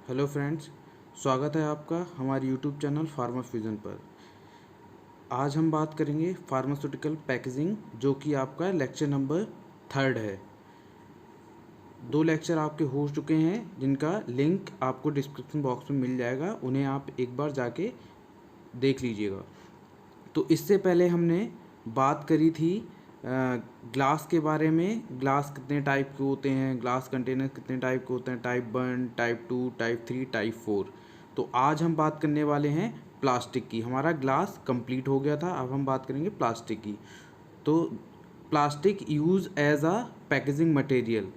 Hello friends, स्वागत है आपका हमारे यूट्यूब चैनल फार्माफ्यूजन पर। आज हम बात करेंगे फार्मास्यूटिकल पैकेजिंग, जो कि आपका लेक्चर नंबर 3 है। 2 लेक्चर आपके हो चुके हैं, जिनका लिंक आपको डिस्क्रिप्शन बॉक्स में मिल जाएगा। उन्हें आप एक बार जाके देख लीजिएगा। तो इससे पहले हमने बात करी थी ग्लास के बारे में। ग्लास कितने टाइप के होते हैं, ग्लास कंटेनर कितने टाइप के होते हैं, टाइप 1, टाइप 2, टाइप 3, टाइप 4। तो आज हम बात करने वाले हैं प्लास्टिक की। हमारा ग्लास कंप्लीट हो गया था, अब हम बात करेंगे प्लास्टिक की। तो plastic use as a packaging material,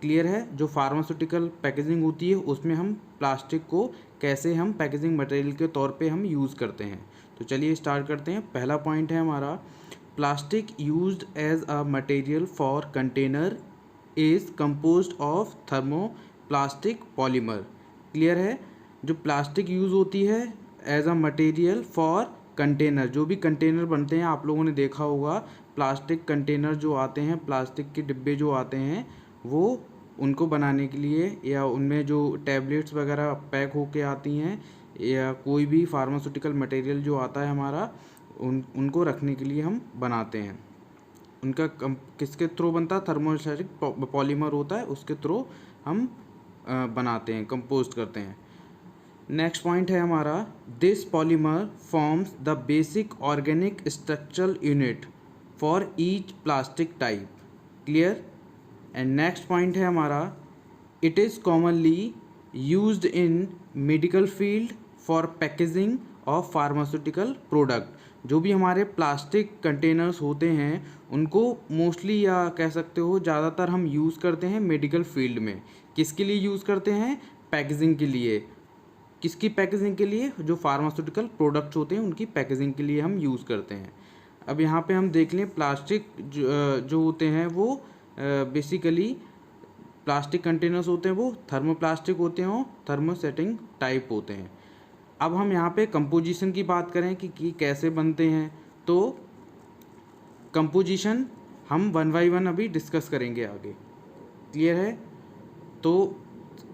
clear है। जो फार्मास्यूटिकल पैकेजिंग होती है उसमें हम प्लास्टिक को कैसे हम पैकेजिंग मटेरियल के तौर पे हम यूज़ करते हैं। तो चलिए स्टार्ट करते हैं। पहला पॉइंट है हमारा, plastic used as a material for container is composed of thermoplastic polymer, clear है। जो प्लास्टिक यूज़ होती है as a material for container, जो भी कंटेनर बनते हैं आप लोगों ने देखा होगा, प्लास्टिक कंटेनर जो आते हैं, प्लास्टिक के डिब्बे जो आते हैं, वो उनको बनाने के लिए या उनमें जो टैबलेट्स वगैरह पैक होके आती हैं या कोई भी फार्मास्यूटिकल मटेरियल जो आता है हमारा, उनको रखने के लिए हम बनाते हैं। उनका किसके थ्रू बनता है? थर्मोस्टेटिक पॉलीमर होता है, उसके थ्रू हम बनाते हैं, कंपोस्ट करते हैं। नेक्स्ट पॉइंट है हमारा, this polymer forms the basic organic structural unit for each plastic type, clear. And next point है हमारा, it is commonly used in medical field for packaging of pharmaceutical product. जो भी हमारे plastic containers होते हैं उनको मोस्टली या कह सकते हो ज़्यादातर हम यूज़ करते हैं मेडिकल फील्ड में। किसके लिए यूज़ करते हैं? पैकेजिंग के लिए। किसकी पैकेजिंग के लिए? जो फार्मास्यूटिकल प्रोडक्ट्स होते हैं उनकी पैकेजिंग के लिए हम यूज़ करते हैं। अब यहाँ पे हम देख लें, प्लास्टिक जो होते हैं वो बेसिकली प्लास्टिक कंटेनर्स होते हैं, वो थर्मोप्लास्टिक होते हैं और थर्मोसेटिंग टाइप होते हैं। अब हम यहाँ पे कंपोजिशन की बात करें कि कैसे बनते हैं, तो कंपोजिशन हम 1 बाय 1 अभी डिस्कस करेंगे आगे, क्लियर है। तो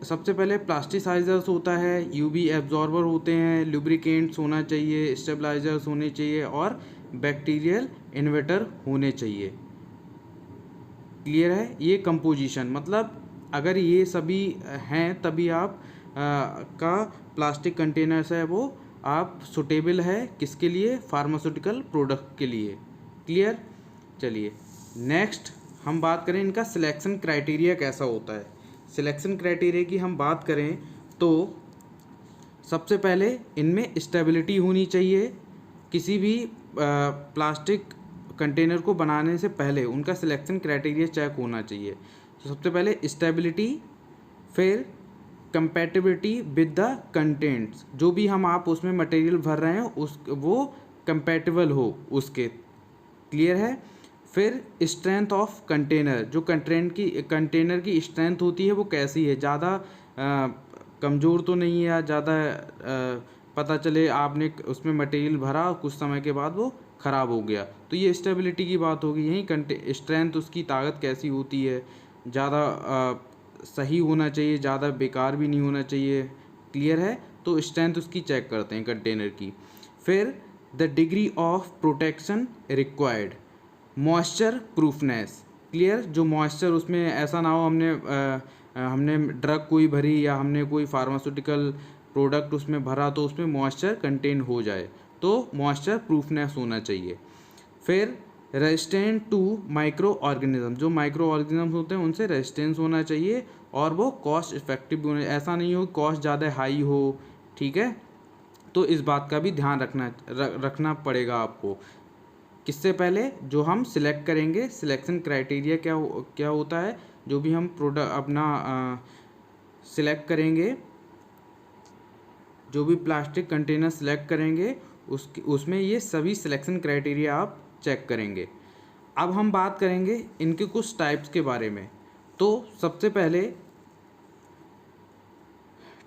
सबसे पहले प्लास्टिसाइजर्स होता है, यूवी एब्जॉर्बर होते हैं, लुब्रिकेंट्स होना चाहिए, स्टेबलाइजर्स होने चाहिए और बैक्टीरियल इन्वर्टर होने चाहिए, क्लियर है। ये कंपोजिशन मतलब अगर ये सभी हैं तभी आप का प्लास्टिक कंटेनर्स है वो आप सुटेबल है किसके लिए? फार्मास्यूटिकल प्रोडक्ट के लिए, क्लियर। चलिए नेक्स्ट हम बात करें इनका सिलेक्शन क्राइटेरिया कैसा होता है। सिलेक्शन क्राइटेरिया की हम बात करें तो सबसे पहले इनमें स्टेबिलिटी होनी चाहिए। किसी भी प्लास्टिक कंटेनर को बनाने से पहले उनका सिलेक्शन क्राइटेरिया चेक होना चाहिए। तो सबसे पहले स्टेबिलिटी, फिर कंपैटिबिलिटी विद द कंटेंट्स, जो भी हम आप उसमें मटेरियल भर रहे हैं उस वो कंपैटिबल हो उसके, क्लियर है। फिर स्ट्रेंथ ऑफ कंटेनर, जो कंटेनर की स्ट्रेंथ होती है वो कैसी है, ज़्यादा कमज़ोर तो नहीं है या ज़्यादा पता चले आपने उसमें मटेरियल भरा कुछ समय के बाद वो ख़राब हो गया, तो ये स्टेबिलिटी की बात होगी। यहीं स्ट्रेंथ, उसकी ताकत कैसी होती है, ज़्यादा सही होना चाहिए, ज़्यादा बेकार भी नहीं होना चाहिए, क्लियर है। तो स्ट्रेंथ उसकी चेक करते हैं कंटेनर की। फिर the degree of protection required, moisture proofness, clear. जो मॉइस्चर उसमें ऐसा ना हो हमने ड्रग कोई भरी या हमने कोई फार्मास्यूटिकल प्रोडक्ट उसमें भरा तो उसमें मॉइस्चर कंटेन हो जाए, तो मॉइस्चर प्रूफनेस होना चाहिए। फिर रेजिस्टेंट टू माइक्रो ऑर्गेनिज्म, जो माइक्रो ऑर्गेनिज्म होते हैं उनसे रेजिस्टेंस होना चाहिए और वो कॉस्ट इफेक्टिव होने, ऐसा नहीं हो कॉस्ट ज़्यादा हाई हो, ठीक है। तो इस बात का भी ध्यान रखना पड़ेगा आपको। किससे पहले जो हम सिलेक्ट करेंगे, सिलेक्शन क्राइटेरिया क्या होता है, जो भी हम प्रोडक्ट अपना सिलेक्ट करेंगे, जो भी प्लास्टिक कंटेनर सिलेक्ट करेंगे उसमें ये सभी सिलेक्शन क्राइटेरिया आप चेक करेंगे। अब हम बात करेंगे इनके कुछ टाइप्स के बारे में। तो सबसे पहले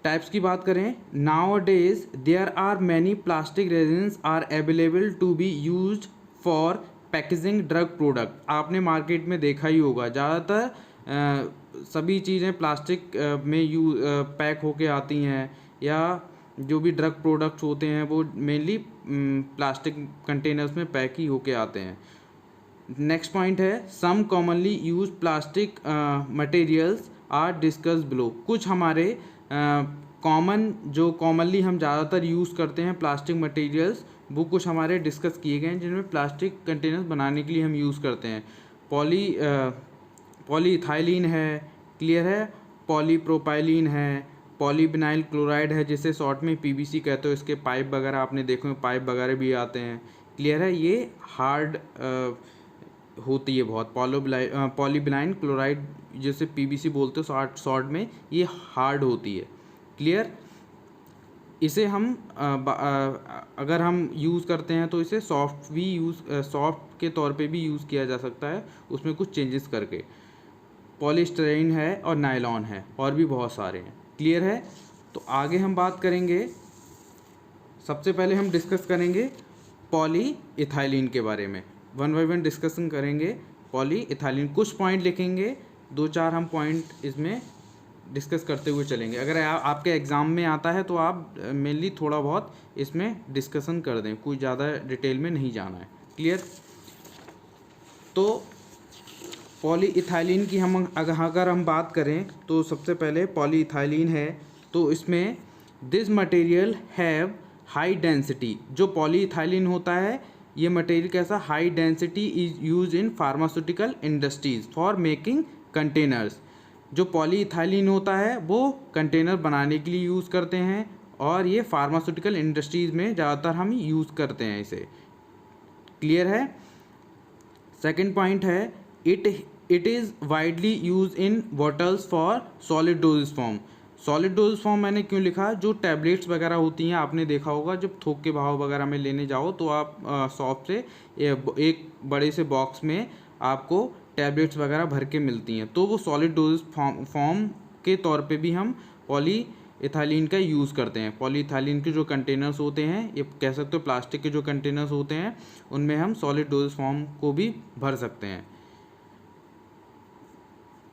टाइप्स की बात करें, nowadays there are many plastic resins are available to be used for packaging drug product. आपने मार्केट में देखा ही होगा, ज़्यादातर सभी चीज़ें प्लास्टिक में पैक होके आती हैं, या जो भी ड्रग प्रोडक्ट्स होते हैं वो मेनली प्लास्टिक कंटेनर्स में पैक ही होके आते हैं। नेक्स्ट पॉइंट है some commonly use plastic materials are discuss below. कुछ हमारे जो कॉमनली हम ज़्यादातर यूज़ करते हैं प्लास्टिक मटेरियल्स, वो कुछ हमारे डिस्कस किए गए हैं जिनमें प्लास्टिक कंटेनर्स बनाने के लिए हम यूज़ करते हैं। पॉलीइथाइलिन है, क्लियर है, पॉलीप्रोपाइलिन है, पॉलीविनाइल क्लोराइड है जिसे शॉर्ट में पीवीसी कहते हो। इसके पाइप वगैरह आपने देखे हो, पाइप वगैरह भी आते हैं, क्लियर है। ये हार्ड होती है बहुत। पॉलीविनाइल क्लोराइड जिसे पीवीसी बोलते हो शॉर्ट में, ये हार्ड होती है, क्लियर। इसे हम अगर हम यूज़ करते हैं तो इसे सॉफ्ट के तौर पे भी यूज़ किया जा सकता है, उसमें कुछ चेंजेस करके। पॉलीस्टाइरीन है और नायलॉन है, और भी बहुत सारे हैं, क्लियर है। तो आगे हम बात करेंगे, सबसे पहले हम डिस्कस करेंगे पॉलीइथाइलिन के बारे में। वन बाय वन डिस्कशन करेंगे पॉलीइथाइलिन। कुछ पॉइंट लिखेंगे, 2-4 हम पॉइंट इसमें डिस्कस करते हुए चलेंगे। अगर आपके एग्ज़ाम में आता है तो आप मेनली थोड़ा बहुत इसमें डिस्कशन कर दें, कोई ज़्यादा डिटेल में नहीं जाना है, क्लियर। तो पॉलीइथाइलिन की अगर हम बात करें तो सबसे पहले पॉलीइथाइलिन है, तो इसमें this material have high density. जो पॉलीइथाइलिन होता है, ये मटेरियल कैसा, high density is use in pharmaceutical industries for making containers. जो पॉलीइथाइलिन होता है वो कंटेनर बनाने के लिए यूज़ करते हैं, और ये फार्मास्यूटिकल इंडस्ट्रीज़ में ज़्यादातर हम यूज़ करते हैं इसे, क्लियर है। सेकंड पॉइंट है it is widely use in bottles for solid doses form. Solid doses form मैंने क्यों लिखा, जो टैबलेट्स वगैरह होती हैं, आपने देखा होगा जब थोक के भाव वगैरह में लेने जाओ तो आप शॉप से एक बड़े से बॉक्स में आपको टैबलेट्स वगैरह भर के मिलती हैं, तो वो सॉलिड डोजेज फॉर्म के तौर पे भी हम पॉलीइथाइलिन का यूज़ करते हैं। पॉलीइथाइलिन के जो कंटेनर्स होते हैं, ये कह सकते हो प्लास्टिक के जो कंटेनर्स होते हैं, उनमें हम सॉलिड डोजेज फॉर्म को भी भर सकते हैं।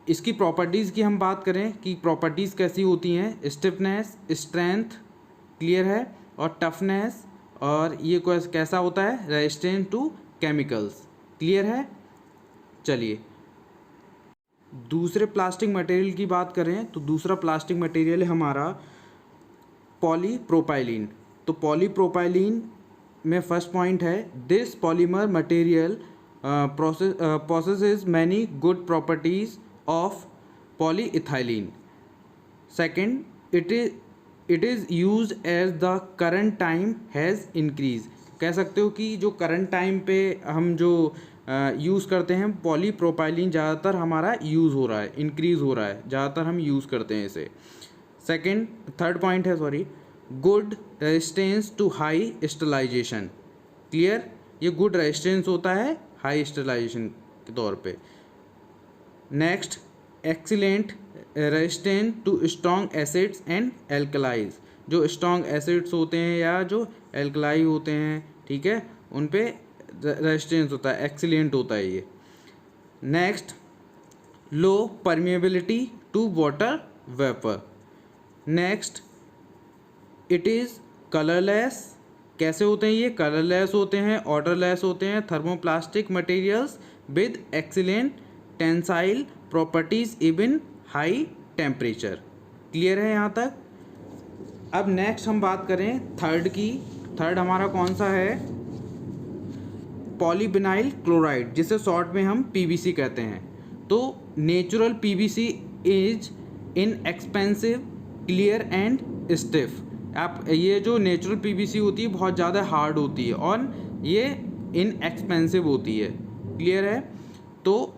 इसकी प्रॉपर्टीज़ की हम बात करें कि प्रॉपर्टीज़ कैसी होती हैं, स्टिफनेस, स्ट्रेंथ, क्लियर है, और टफनेस, और ये कैसा होता है, रेजिस्टेंट टू केमिकल्स, क्लियर है। चलिए दूसरे प्लास्टिक मटेरियल की बात करें तो दूसरा प्लास्टिक मटेरियल है हमारा पॉलीप्रोपाइलिन। तो पॉलीप्रोपाइलिन में फर्स्ट पॉइंट है this polymer material possesses many good properties of polyethylene. Second, it is used as the current time has increased. कह सकते हो कि जो करंट टाइम पे हम जो यूज़ करते हैं पॉलीप्रोपाइलिन, ज़्यादातर हमारा यूज़ हो रहा है, इंक्रीज़ हो रहा है, ज़्यादातर हम यूज़ करते हैं इसे। थर्ड पॉइंट है good resistance to high sterilisation, clear. ये गुड रेजिस्टेंस होता है हाई स्टरलाइजेशन के तौर पे। Next, excellent resistant to strong acids and alkalis. जो स्ट्रॉन्ग एसिड्स होते हैं या जो एल्कलाई होते हैं, ठीक है, उन पे रेजिस्टेंस होता है, एक्सीलेंट होता है ये। Next, low permeability to water vapour. Next, it is colourless. कैसे होते हैं ये, कलरलेस होते हैं, ऑर्डरलेस होते हैं, thermoplastic materials with excellent tensile properties even high temperature, clear है यहाँ तक। अब नेक्स्ट हम बात करें थर्ड की। थर्ड हमारा कौन सा है, पॉलीविनाइल क्लोराइड, जिसे शॉर्ट में हम पीवीसी कहते हैं। तो natural PVC is inexpensive, clear and stiff. आप ये जो नेचुरल पीवीसी होती है बहुत ज़्यादा हार्ड होती है और ये इनएक्सपेंसिव होती है, क्लियर है। तो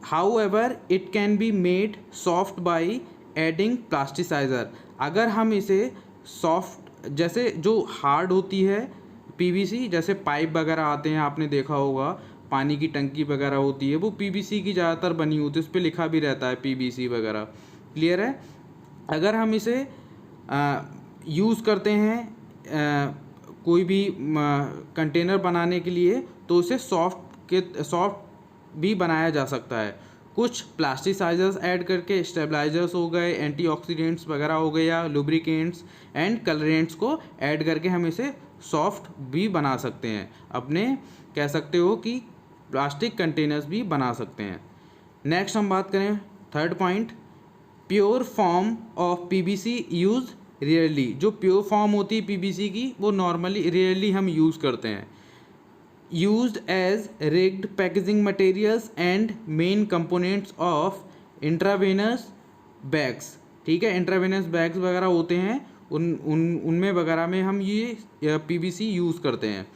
however it can be made soft by adding plasticiser. अगर हम इसे सॉफ्ट, जैसे जो हार्ड होती है पीवीसी, जैसे पाइप वगैरह आते हैं, आपने देखा होगा पानी की टंकी वगैरह होती है, वो पीवीसी की ज़्यादातर बनी होती है, उस पर लिखा भी रहता है पीवीसी वगैरह, क्लियर है। अगर हम इसे यूज़ करते हैं कोई भी कंटेनर बनाने के लिए, तो उसे सॉफ्ट भी बनाया जा सकता है। कुछ प्लास्टिसाइजर्स ऐड करके, स्टेबलाइजर्स हो गए, एंटीऑक्सीडेंट्स वगैरह हो गए, या लुब्रिकेंट्स एंड कलरेंट्स को ऐड करके हम इसे सॉफ्ट भी बना सकते हैं, अपने कह सकते हो कि प्लास्टिक कंटेनर्स भी बना सकते हैं। नेक्स्ट हम बात करें third point, pure form of PVC use rarely. जो प्योर फॉर्म होती है पीवीसी की वो नॉर्मली रेयरली हम यूज़ करते हैं। Used as rigid packaging materials and main components of intravenous bags. ठीक है, इंट्रावेनस बैग्स वगैरह होते हैं उनमें वगैरह में हम ये पीवीसी यूज़ करते हैं।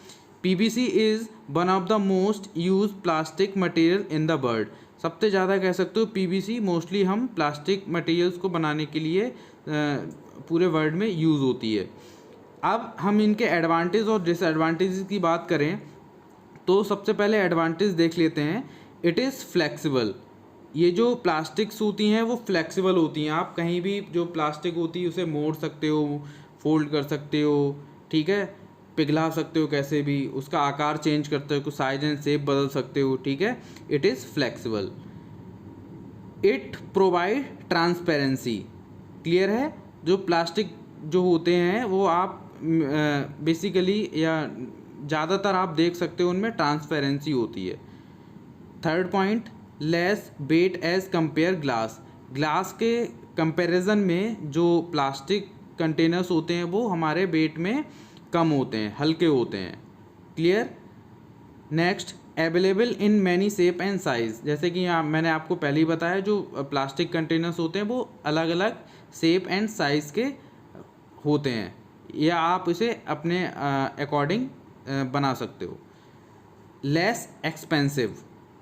PVC is one of the most use plastic material in the world. सबसे ज़्यादा कह सकते हो पीवीसी मोस्टली हम प्लास्टिक मटेरियल्स को बनाने के लिए पूरे वर्ल्ड में यूज़ होती है। अब हम इनके एडवांटेज और डिसएडवांटेज की बात करें तो सबसे पहले एडवांटेज देख लेते हैं। It is flexible. ये जो प्लास्टिक्स होती हैं वो फ्लेक्सिबल होती हैं, आप कहीं भी जो प्लास्टिक होती है उसे मोड़ सकते हो, फोल्ड कर सकते हो, ठीक है, पिघला सकते हो, कैसे भी उसका आकार चेंज करते हो, कुछ साइज एंड शेप बदल सकते हो, ठीक है। It is flexible. It provide transparency. Clear है, जो प्लास्टिक जो होते हैं वो आप बेसिकली या ज़्यादातर आप देख सकते हो उनमें ट्रांसपेरेंसी होती है। Third point, less weight as compare glass. Glass के कंपैरिजन में जो प्लास्टिक कंटेनर्स होते हैं वो हमारे वेट में कम होते हैं, हल्के होते हैं। Clear. Next, available in many shape and size. जैसे कि यहाँ मैंने आपको पहले ही बताया, जो प्लास्टिक कंटेनर्स होते हैं वो अलग अलग शेप एंड साइज़ के होते हैं, या आप इसे अपने अकॉर्डिंग बना सकते हो। Less expensive.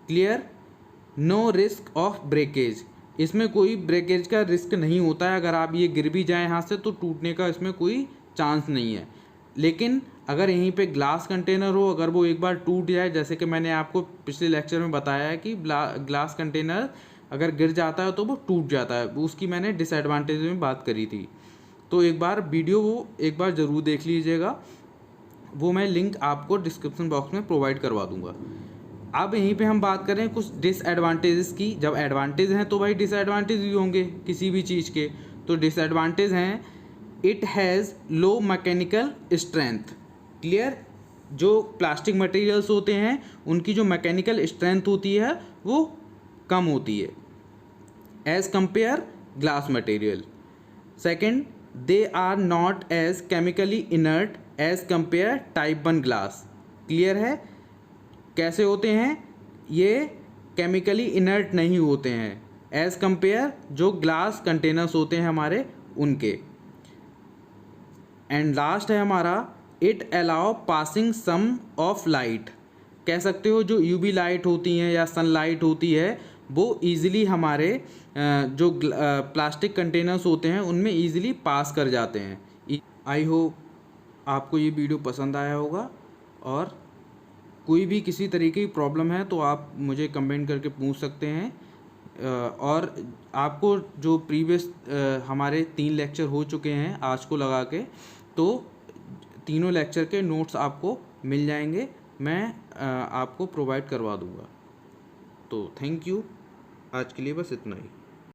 Clear. No risk of breakage. इसमें कोई ब्रेकेज का रिस्क नहीं होता है, अगर आप ये गिर भी जाए यहाँ से तो टूटने का इसमें कोई चांस नहीं है। लेकिन अगर यहीं पे ग्लास कंटेनर हो, अगर वो एक बार टूट जाए, जैसे कि मैंने आपको पिछले लेक्चर में बताया है कि ग्लास कंटेनर अगर गिर जाता है तो वो टूट जाता है, उसकी मैंने डिसएडवांटेज में बात करी थी। तो एक बार वीडियो वो एक बार ज़रूर देख लीजिएगा, वो मैं लिंक आपको डिस्क्रिप्शन बॉक्स में प्रोवाइड करवा दूंगा। अब यहीं पे हम बात करें कुछ डिसएडवांटेजेस की। जब एडवांटेज हैं तो भाई डिसएडवांटेज भी होंगे किसी भी चीज़ के। तो डिसएडवांटेज हैं, it has low mechanical strength. Clear. जो प्लास्टिक मटेरियल्स होते हैं उनकी जो मैकेनिकल स्ट्रेंथ होती है वो कम होती है as compare glass material. Second, they are not as chemically inert as compare type 1 ग्लास। क्लियर है, कैसे होते हैं ये, केमिकली इनर्ट नहीं होते हैं एज कंपेयर जो ग्लास कंटेनर्स होते हैं हमारे उनके। एंड लास्ट है हमारा, it allow passing some of light. कह सकते हो जो यूवी लाइट होती हैं या सनलाइट होती है वो ईज़िली हमारे जो प्लास्टिक कंटेनर्स होते हैं उनमें ईज़िली पास कर जाते हैं। आई होप आपको ये वीडियो पसंद आया होगा, और कोई भी किसी तरीके की प्रॉब्लम है तो आप मुझे कमेंट करके पूछ सकते हैं। और आपको जो प्रीवियस हमारे 3 लेक्चर हो चुके हैं आज को लगा के, तो तीनों लेक्चर के नोट्स आपको मिल जाएंगे, मैं आपको प्रोवाइड करवा दूंगा। तो थैंक यू, आज के लिए बस इतना ही।